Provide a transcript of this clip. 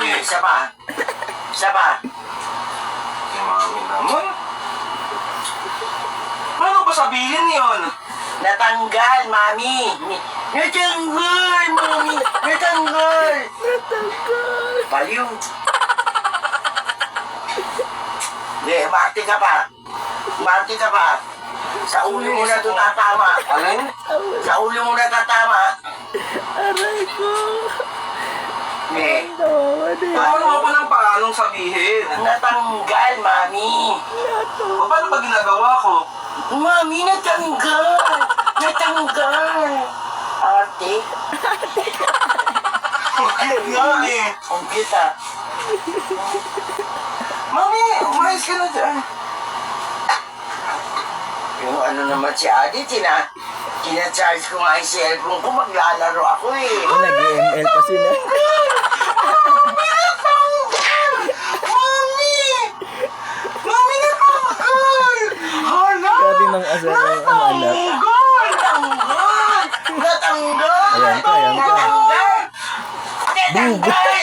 Isa pa. Isa pa. Mami naman. Paano ba sabihin yun? Natanggal, mami. Natanggal, mami. Natanggal. Baliw. Hindi, umarte ka pa. Umarte ka pa. Sa ulo mo na ito tatama. Alin? Sa ulo mo na tatama. Aray ko. Hindi. Paano mo pa ng paanong sabihin? Natanggal, mami. O paano ba ginagawa ko? Mami, natanggal. Natanggal. Arte. Bakit nga eh? Ang kita. Mami, umayos ka na dyan. Yung ano naman si Adi, tina-charge ko nga yung cellphone ko, maglalaro ako eh. Nag-ML pa sila. Mami, natanggal! Hala! Grabe mang asar ang anak. Natanggal! Natanggal! Ayan ka, ayan ka. Natanggal! Natanggal!